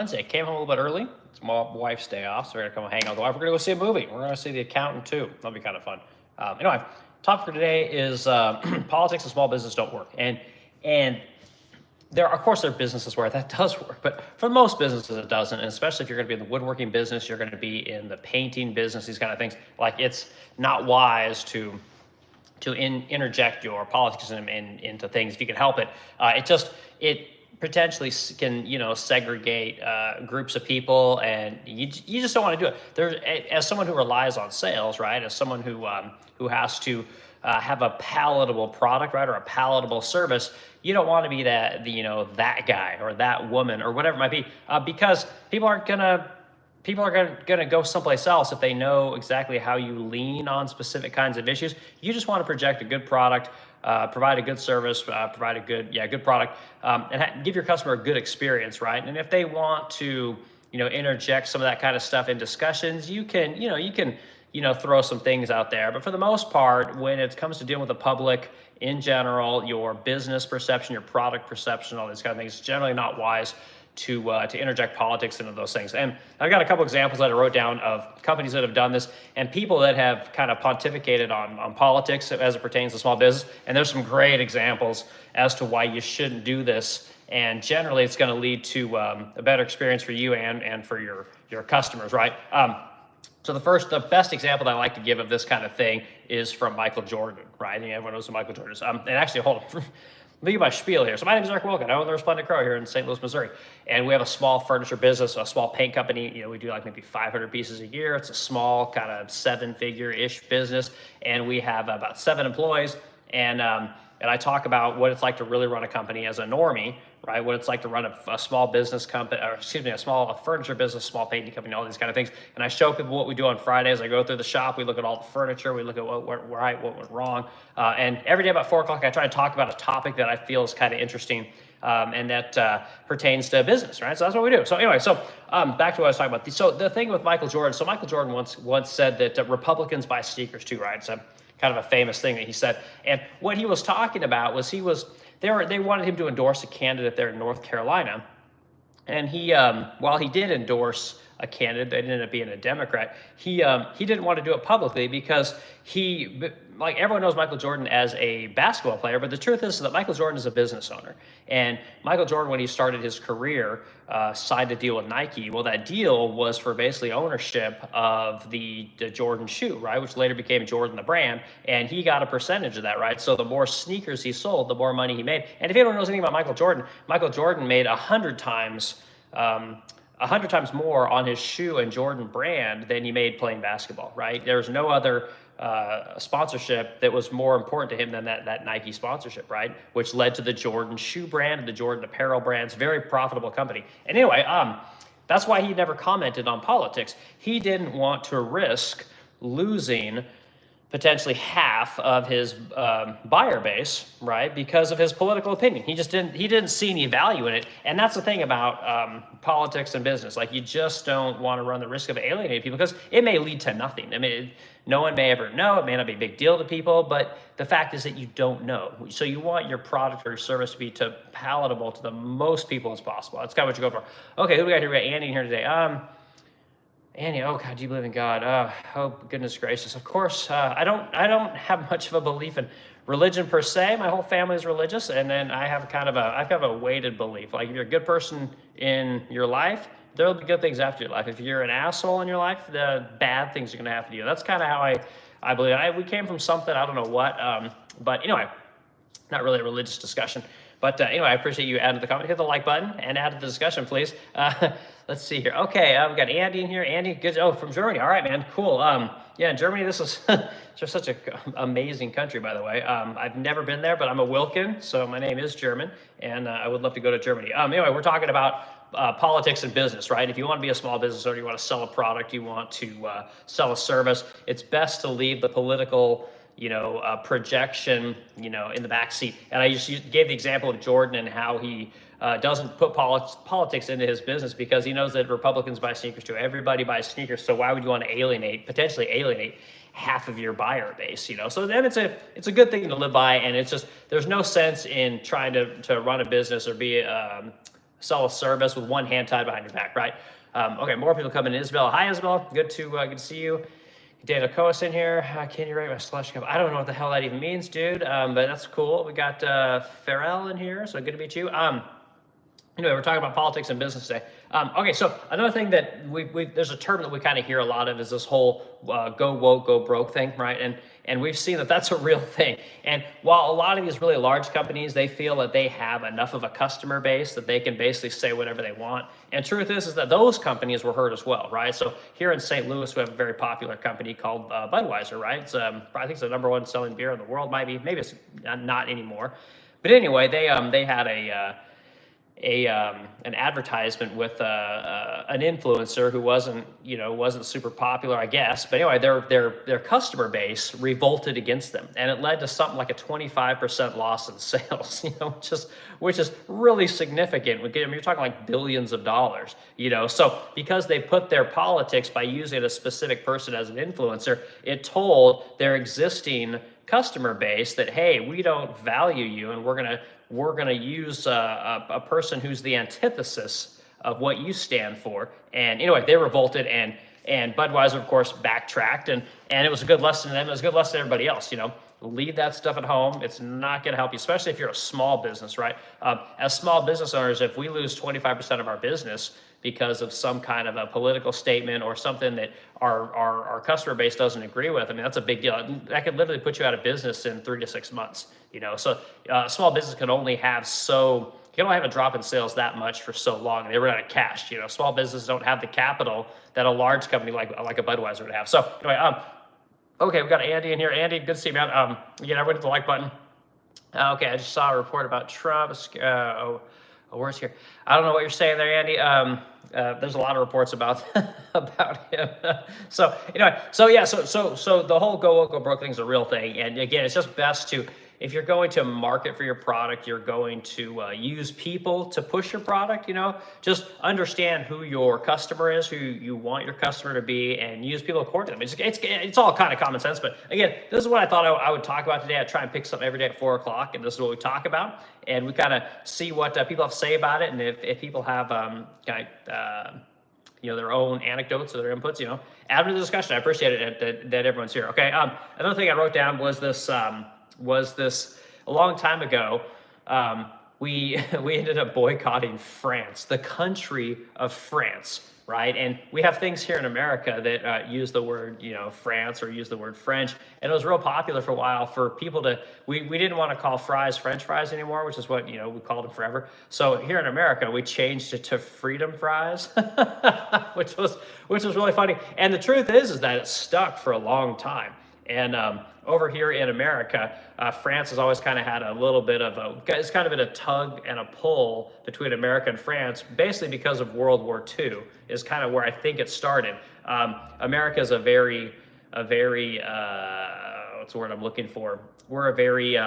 Wednesday. Came home a little bit early. It's my wife's day off, so we're gonna come hang out with the wife. We're gonna go see a movie. We're gonna see The Accountant too. That'll be kind of fun. Anyway, topic for today is politics and small business don't work. And there, of course, there are businesses where that does work, but for most businesses it doesn't. And especially if you're going to be in the woodworking business, you're going to be in the painting business, these kind of things. Like, it's not wise to interject your politics into things if you can help it. It potentially can segregate groups of people, and you just don't want to do it. As someone who relies on sales, right? As someone who has to have a palatable product, right, or a palatable service, you don't want to be that guy or that woman or whatever it might be, because people are gonna go someplace else if they know exactly how you lean on specific kinds of issues. You just want to project a good product, provide a good service, provide a good product, and give your customer a good experience, right? And if they want to, interject some of that kind of stuff in discussions, you can throw some things out there. But for the most part, when it comes to dealing with the public in general, your business perception, your product perception, all these kind of things, it's generally not wise to interject politics into those things. And I've got a couple examples that I wrote down of companies that have done this and people that have kind of pontificated on politics as it pertains to small business. And there's some great examples as to why you shouldn't do this. And generally, it's going to lead to a better experience for you and for your customers, right? So the best example that I like to give of this kind of thing is from Michael Jordan, right? And everyone knows who Michael Jordan is. And actually, hold on. Let me get my spiel here. So my name is Eric Wilkin. I own the Resplendent Crow here in St. Louis, Missouri. And we have a small furniture business, a small paint company. We do like maybe 500 pieces a year. It's a small kind of 7-figure-ish business. And we have about 7 employees. And I talk about what it's like to really run a company as a normie, right? What it's like to run a small business company, or excuse me, a furniture business, small painting company, all these kind of things. And I show people what we do on Fridays. I go through the shop. We look at all the furniture. We look at what went right, what went wrong. And every day about 4 o'clock, I try to talk about a topic that I feel is kind of interesting and that pertains to business, right? So that's what we do. So anyway, back to what I was talking about. So the thing with Michael Jordan. So Michael Jordan once said that Republicans buy sneakers too, right? So kind of a famous thing that he said. And what he was talking about was they wanted him to endorse a candidate there in North Carolina. And he, while he did endorse a candidate that ended up being a Democrat, he didn't want to do it publicly because like everyone knows Michael Jordan as a basketball player, but the truth is that Michael Jordan is a business owner. And Michael Jordan, when he started his career, signed a deal with Nike. Well, that deal was for basically ownership of the Jordan shoe, right, which later became Jordan the brand, and he got a percentage of that, right? So the more sneakers he sold, the more money he made. And if anyone knows anything about Michael Jordan made 100 times more on his shoe and Jordan brand than he made playing basketball, right? There's no other sponsorship that was more important to him than that Nike sponsorship, right? Which led to the Jordan shoe brand and the Jordan apparel brands, very profitable company. And anyway, that's why he never commented on politics. He didn't want to risk losing potentially half of his buyer base, right, because of his political opinion. He didn't see any value in it. And that's the thing about politics and business. Like, you just don't want to run the risk of alienating people because it may lead to nothing. I mean, no one may ever know. It may not be a big deal to people, but the fact is that you don't know. So you want your product or your service to be palatable to the most people as possible. That's kind of what you go for. Okay, who do we got here? We got Andy here today. Andy, oh God, do you believe in God? Oh goodness gracious. Of course, I don't have much of a belief in religion per se. My whole family is religious, and then I have kind of a weighted belief. Like, if you're a good person in your life, there'll be good things after your life. If you're an asshole in your life, the bad things are going to happen to you. That's kind of how I believe. We came from something, I don't know what, but anyway, not really a religious discussion. But anyway, I appreciate you adding to the comment. Hit the like button and add to the discussion, please. Let's see here. Okay, we've got Andy in here. Andy, good. Oh, from Germany. All right, man. Cool. Yeah, Germany, this is just such an amazing country, by the way. I've never been there, but I'm a Wilkin, so my name is German, and I would love to go to Germany. Anyway, we're talking about politics and business, right? If you want to be a small business owner, you want to sell a product, you want to sell a service, it's best to leave the political projection, in the back seat. And I just gave the example of Jordan and how he doesn't put politics into his business because he knows that Republicans buy sneakers too. Everybody buys sneakers. So why would you want to potentially alienate half of your buyer base? So then it's a good thing to live by. And it's just, there's no sense in trying to run a business or be sell a service with one hand tied behind your back, right? Okay, more people coming in. Isabel, hi Isabel, good to see you. Dana Coas in here. Can you rate my slush cup? I don't know what the hell that even means, dude. But that's cool. We got Farrell in here, so good to meet you. Anyway, we're talking about politics and business today. Okay, so another thing that there's a term that we kind of hear a lot of is this whole go woke, go broke thing, right? And we've seen that that's a real thing. And while a lot of these really large companies, they feel that they have enough of a customer base that they can basically say whatever they want. And truth is that those companies were hurt as well, right? So here in St. Louis, we have a very popular company called Budweiser, right? It's, I think it's the #1 selling beer in the world, maybe it's not anymore. But anyway, they had an advertisement with an influencer who wasn't super popular, I guess. But anyway, their customer base revolted against them, and it led to something like a 25% loss in sales. Which is really significant. I mean, you're talking like billions of dollars. So because they put their politics by using a specific person as an influencer, it told their existing customer base that, hey, we don't value you, and we're gonna use a person who's the antithesis of what you stand for. And anyway, they revolted, and Budweiser, of course, backtracked, and it was a good lesson to them. It was a good lesson to everybody else. Leave that stuff at home. It's not going to help you, especially if you're a small business, right? As small business owners, if we lose 25% of our business because of some kind of a political statement or something that our customer base doesn't agree with, I mean, that's a big deal. That could literally put you out of business in 3 to 6 months. So a small business can only have a drop in sales that much for so long. They run out of cash. Small businesses don't have the capital that a large company like a Budweiser would have. So anyway, okay, we got Andy in here. Andy, good to see you, man. Again, everyone hit the like button. Okay, I just saw a report about Trump. Where's here? I don't know what you're saying there, Andy. There's a lot of reports about him. So anyway, so the whole go woke, go broke thing is a real thing. And again, it's just best to, if you're going to market for your product, you're going to use people to push your product, just understand who your customer is, who you want your customer to be, and use people accordingly. It's all kind of common sense, but again, this is what I thought I would talk about today. I try and pick something every day at 4 o'clock, and this is what we talk about, and we kind of see what people have to say about it, and if people have their own anecdotes or their inputs, add to the discussion. I appreciate it that everyone's here. Okay, another thing I wrote down was this a long time ago. We ended up boycotting France, the country of France, right? And we have things here in America that use the word, France, or use the word French. And it was real popular for a while for people to, we didn't want to call fries French fries anymore, which is what, we called them forever. So here in America, we changed it to freedom fries, which was really funny. And the truth is that it stuck for a long time. And over here in America, France has always kind of had a little bit of it's kind of been a tug and a pull between America and France, basically because of World War II is kind of where I think it started. America is a very, what's the word I'm looking for? We're a very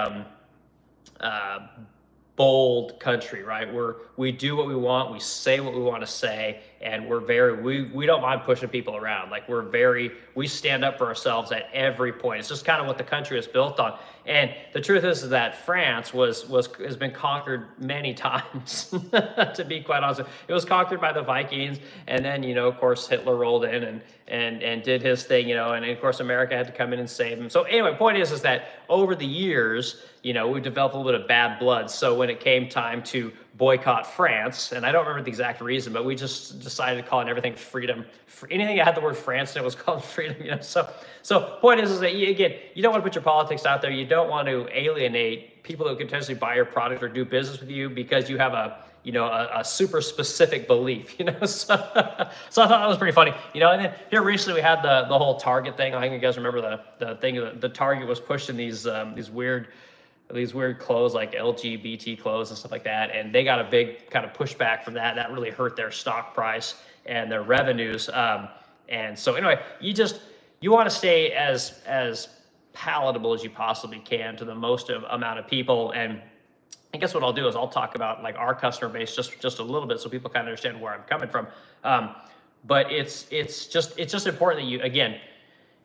bold country, right? We do what we want, we say what we want to say, and we don't mind pushing people around. Like we stand up for ourselves at every point. It's just kind of what the country is built on. And the truth is that France has been conquered many times, to be quite honest. It was conquered by the Vikings, and then, of course, Hitler rolled in and did his thing, and of course America had to come in and save him. So anyway, point is that over the years, we developed a little bit of bad blood. So when it came time to boycott France, and I don't remember the exact reason, but we just decided to call it everything freedom. Anything that had the word France in it was called freedom. So point is that you don't want to put your politics out there. You don't want to alienate people that could potentially buy your product or do business with you because you have a super specific belief, So I thought that was pretty funny, And then here recently we had the whole Target thing. I think you guys remember the thing that the Target was pushing these weird clothes, like LGBT clothes and stuff like that, and they got a big kind of pushback from that. That really hurt their stock price and their revenues. And so anyway, you want to stay as palatable as you possibly can to the most amount of people. And I guess what I'll do is I'll talk about like our customer base just a little bit so people kind of understand where I'm coming from. But it's just important that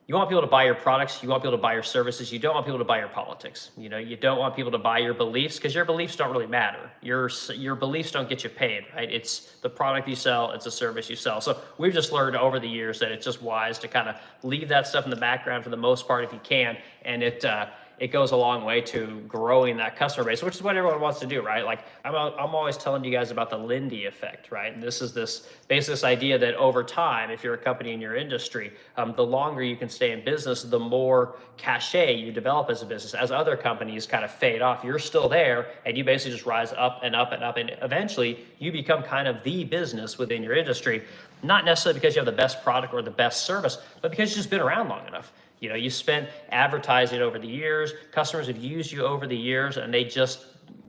you want people to buy your products, you want people to buy your services, you don't want people to buy your politics. You know, you don't want people to buy your beliefs, because your beliefs don't really matter. Your beliefs don't get you paid, right? It's the product you sell, it's a service you sell. So we've just learned over the years that it's just wise to kind of leave that stuff in the background for the most part if you can, and it goes a long way to growing that customer base, which is what everyone wants to do, right? Like I'm always telling you guys about the Lindy effect, right? And this is this idea that over time, if you're a company in your industry, the longer you can stay in business, the more cachet you develop as a business. As other companies kind of fade off, you're still there, and you basically just rise up and up and up, and eventually you become kind of the business within your industry, not necessarily because you have the best product or the best service, but because you've just been around long enough. You know, you spent advertising over the years, customers have used you over the years, and you just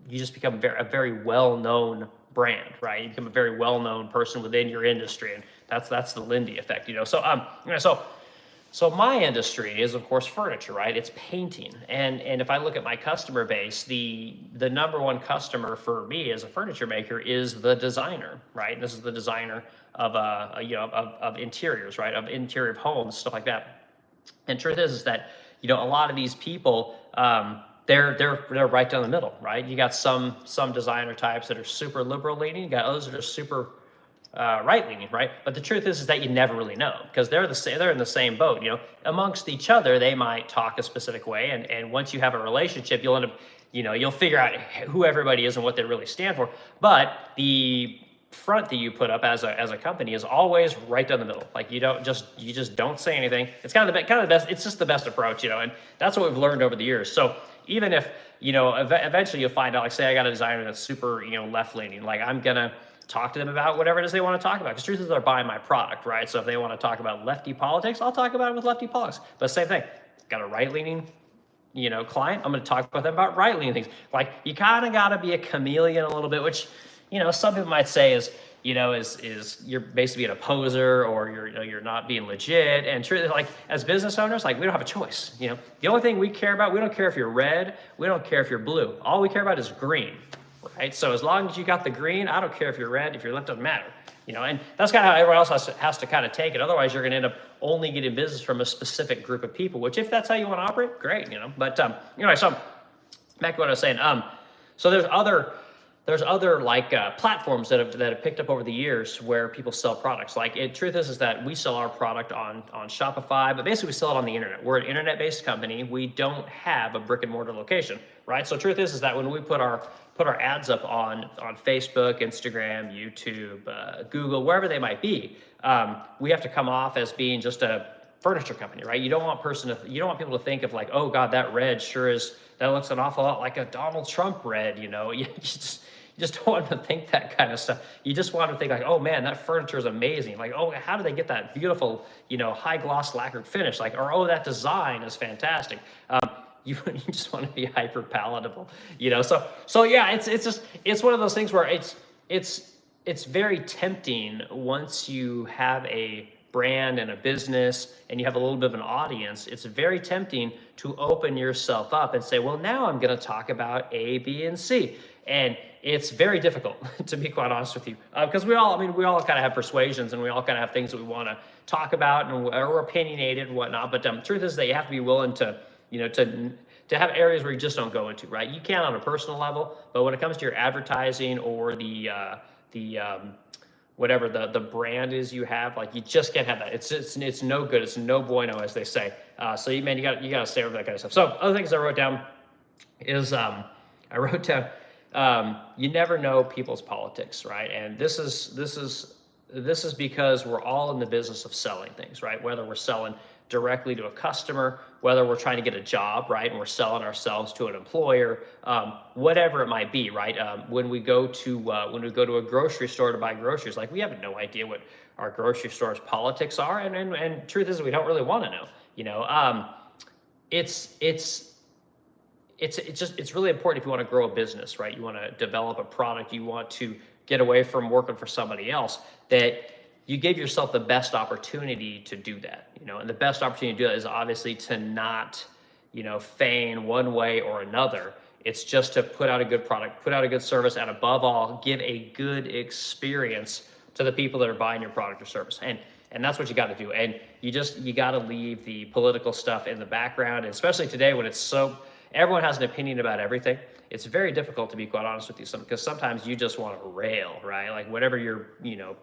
become a very well-known brand, right? You become a very well-known person within your industry, and that's the Lindy effect, you know. So my industry is, of course, furniture, right? It's painting, and if I look at my customer base, the number one customer for me as a furniture maker is the designer, right? This is the designer of of interiors, right? Of interior of homes, stuff like that. And truth is that, you know, a lot of these people, they're right down the middle, right? You got some designer types that are super liberal leaning, you got others that are super right leaning, right? But the truth is that you never really know, because they're in the same boat. You know, amongst each other, they might talk a specific way, and once you have a relationship, you'll end up, you know, you'll figure out who everybody is and what they really stand for. But the front that you put up as a company is always right down the middle. Like you just don't say anything. It's kind of the best. It's just the best approach, you know, and that's what we've learned over the years. So even if, you know, eventually you'll find out, like say I got a designer that's super, you know, left leaning, like I'm gonna talk to them about whatever it is they want to talk about, because truth is they're buying my product, right? So if they want to talk about lefty politics, I'll talk about it with lefty politics. But same thing, got a right leaning, you know, client, I'm going to talk about them about right leaning things. Like you kind of got to be a chameleon a little bit, which, you know, some people might say is you're basically an poser, or you're not being legit. And truly, like as business owners, like we don't have a choice. You know, the only thing we care about, we don't care if you're red, we don't care if you're blue. All we care about is green, right? So as long as you got the green, I don't care if you're red, if you're left, doesn't matter. You know, and that's kind of how everyone else has to kind of take it. Otherwise, you're going to end up only getting business from a specific group of people. Which, if that's how you want to operate, great. You know, but anyway, so back to what I was saying. So there's other like platforms that have picked up over the years where people sell products. Like truth is that we sell our product on Shopify, but basically we sell it on the internet. We're an internet-based company. We don't have a brick and mortar location, right? So truth is that when we put our ads up on Facebook, Instagram, YouTube, Google, wherever they might be, we have to come off as being just a furniture company, right? You don't want people to think of like, oh God, that red that looks an awful lot like a Donald Trump red, you know? You just don't want to think that kind of stuff. You just want to think like, oh man, that furniture is amazing. Like, oh, how do they get that beautiful, you know, high gloss lacquered finish? Like, or oh, that design is fantastic. You just want to be hyper palatable, you know? So yeah, it's one of those things where it's very tempting once you have a brand and a business and you have a little bit of an audience. It's very tempting to open yourself up and say, well, now I'm going to talk about A, B, and C. And it's very difficult, to be quite honest with you, because we all kind of have persuasions, and we all kind of have things that we want to talk about, and we're opinionated and whatnot. But the truth is that you have to be willing to, you know, to have areas where you just don't go into, right? You can on a personal level, but when it comes to your advertising or the whatever the brand is you have, like you just can't have that. It's no good. It's no bueno, as they say. So you got to stay over that kind of stuff. So other things I wrote down is you never know people's politics, right? And this is because we're all in the business of selling things, right? Whether we're selling directly to a customer, whether we're trying to get a job, right, and we're selling ourselves to an employer, whatever it might be, right? When we go to a grocery store to buy groceries, like we have no idea what our grocery store's politics are, and truth is we don't really want to know. You know, it's really important if you want to grow a business, right? You want to develop a product, you want to get away from working for somebody else, that you give yourself the best opportunity to do that, you know, and the best opportunity to do that is obviously to not, you know, feign one way or another. It's just to put out a good product, put out a good service, and above all, give a good experience to the people that are buying your product or service. And And that's what you got to do. And you got to leave the political stuff in the background, and especially today when it's so, everyone has an opinion about everything. It's very difficult, to be quite honest with you, because sometimes you just want to rail, right? Like whatever your,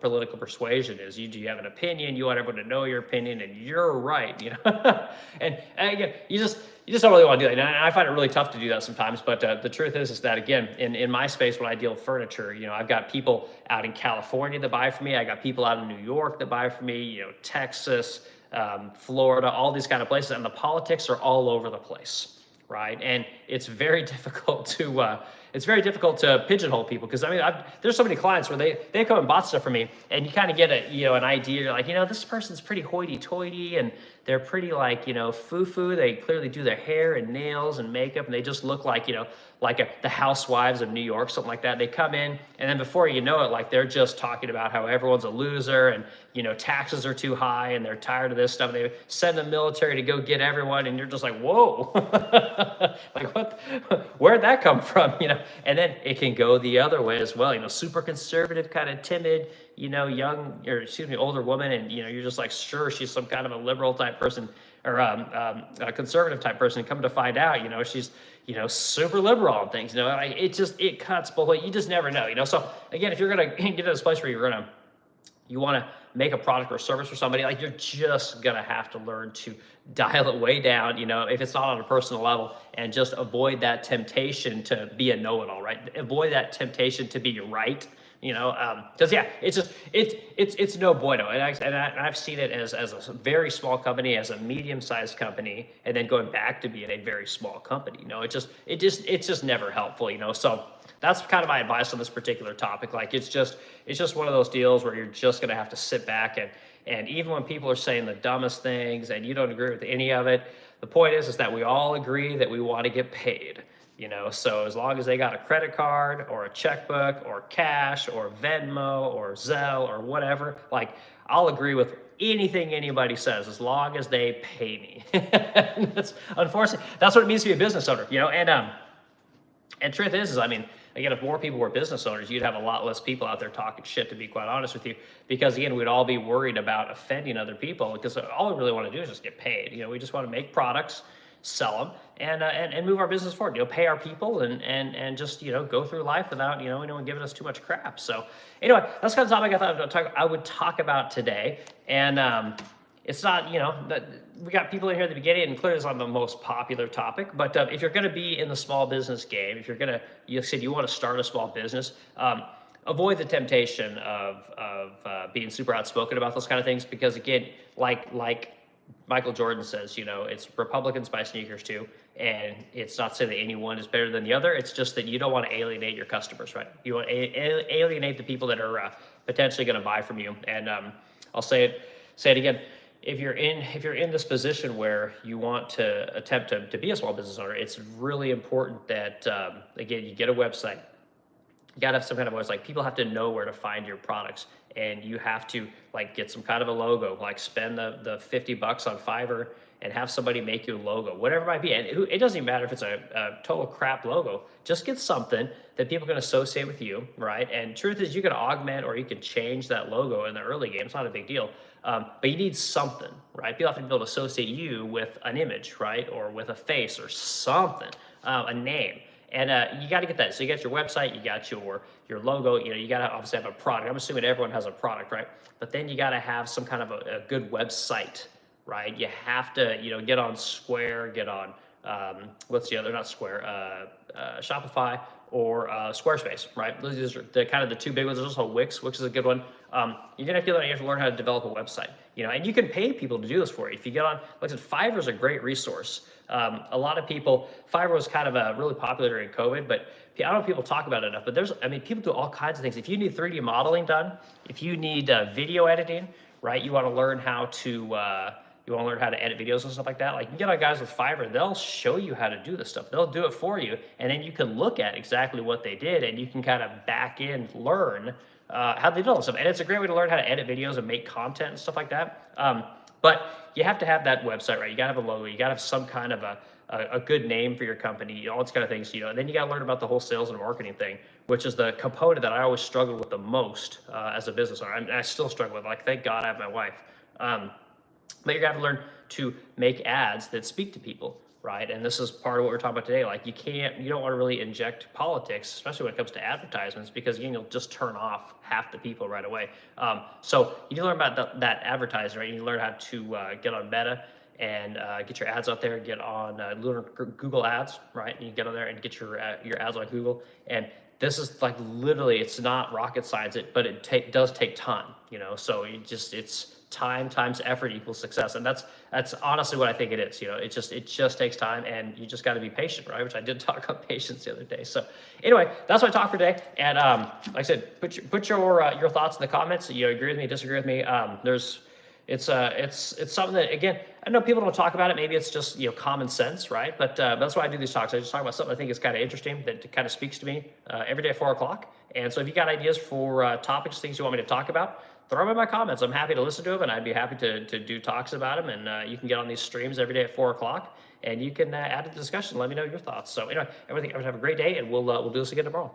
political persuasion is, you have an opinion, you want everyone to know your opinion, and you're right, and again, you just don't really want to do that. And I find it really tough to do that sometimes. But the truth is that again, in my space, when I deal with furniture, I've got people out in California that buy from me. I got people out in New York that buy from me. Texas, Florida, all these kind of places, and the politics are all over the place. Right, and it's very difficult to pigeonhole people, because there's so many clients where they come and bought stuff from me, and you kind of get an idea. You're like, this person's pretty hoity-toity, and they're pretty like foo-foo. They clearly do their hair and nails and makeup, and they just look like the housewives of New York, something like that. They come in, and then before you know it, like they're just talking about how everyone's a loser, and taxes are too high, and they're tired of this stuff. They send the military to go get everyone, and you're just like, whoa, like what? Where'd that come from? And then it can go the other way as well. Super conservative, kind of timid, older woman, and you're just like, sure, she's some kind of a liberal type person, or a conservative type person. Come to find out, she's super liberal on things. It cuts both ways. You just never know. So again, if you're gonna get to this place where you want to make a product or service for somebody, like you're just gonna have to learn to dial it way down, if it's not on a personal level, and just avoid that temptation to be a know-it-all, right? Avoid that temptation to be right. Because it's no bueno, and I've seen it as a very small company, as a medium-sized company, and then going back to being a very small company. It's just never helpful. So that's kind of my advice on this particular topic. Like it's just one of those deals where you're just gonna have to sit back, and even when people are saying the dumbest things and you don't agree with any of it, the point is that we all agree that we want to get paid. So as long as they got a credit card or a checkbook or cash or Venmo or Zelle or whatever, like I'll agree with anything anybody says as long as they pay me. That's unfortunately, that's what it means to be a business owner, and truth is again, if more people were business owners, you'd have a lot less people out there talking shit, to be quite honest with you, because again, we'd all be worried about offending other people, because all we really want to do is just get paid. We just want to make products, sell them, and move our business forward. Pay our people and just go through life without anyone giving us too much crap. So anyway, that's kind of the topic I thought I would talk about today. And it's not we got people in here at the beginning, and clearly it's not the most popular topic. But if you're going to be in the small business game, if you said you want to start a small business, avoid the temptation of being super outspoken about those kind of things, because again, like Michael Jordan says, it's Republicans buy sneakers too, and it's not to say that any one is better than the other. It's just that you don't want to alienate your customers, right? You want to alienate the people that are potentially going to buy from you. And I'll say it again. If you're in this position where you want to attempt to be a small business owner, it's really important that again, you get a website. You gotta have some kind of website. People have to know where to find your products, and you have to get some kind of a logo. Spend the $50 on Fiverr and have somebody make you a logo, whatever it might be. And it doesn't even matter if it's a total crap logo. Just get something that people can associate with you, right? And truth is, you can augment or you can change that logo in the early game. It's not a big deal. But you need something, right? People have to be able to associate you with an image, right? Or with a face or something, a name. And you got to get that. So you got your website, you got your logo, you got to obviously have a product. I'm assuming everyone has a product, right? But then you got to have some kind of a good website, right? You have to, get on Square, get on, what's the other, not Square, Shopify or Squarespace, right? Those are the kind of the two big ones. There's also Wix. Wix is a good one. You're gonna have to learn how to develop a website, and you can pay people to do this for you. If you get on, like I said, Fiverr is a great resource. A lot of people, Fiverr was kind of really popular during COVID, but I don't know if people talk about it enough, but people do all kinds of things. If you need 3D modeling done, if you need video editing, right? You want to learn how to edit videos and stuff like that. You get on guys with Fiverr, they'll show you how to do this stuff. They'll do it for you, and then you can look at exactly what they did, and you can kind of back in, learn how they do all this stuff. And it's a great way to learn how to edit videos and make content and stuff like that. But you have to have that website, right? You gotta have a logo. You gotta have some kind of a good name for your company, all these kind of things, and then you got to learn about the whole sales and marketing thing, which is the component that I always struggled with the most as a business owner. I still struggle with. Like, thank God I have my wife. But you're gonna have to learn to make ads that speak to people, right? And this is part of what we're talking about today. Like, you don't want to really inject politics, especially when it comes to advertisements, because you'll just turn off half the people right away. So you need to learn about that advertising, right? You need to learn how to get on Meta and get your ads out there, get on Google Ads, right? And you get on there and get your ads on Google. And this is like literally, it's not rocket science, but it does take time, So it's time times effort equals success, and that's honestly what I think it is. It just takes time, and you just got to be patient, right? Which I did talk about patience the other day. So anyway, that's my talk for today. And like I said, put your thoughts in the comments. Agree with me, disagree with me. It's something that, again, I know people don't talk about it. Maybe it's just common sense, right? But that's why I do these talks. I just talk about something I think is kind of interesting, that kind of speaks to me every day at 4 o'clock. And so if you got ideas for topics, things you want me to talk about, throw them in my comments. I'm happy to listen to them, and I'd be happy to do talks about them. And you can get on these streams every day at 4 o'clock, and you can add to the discussion. Let me know your thoughts. So anyway, everything. Have a great day, and we'll do this again tomorrow.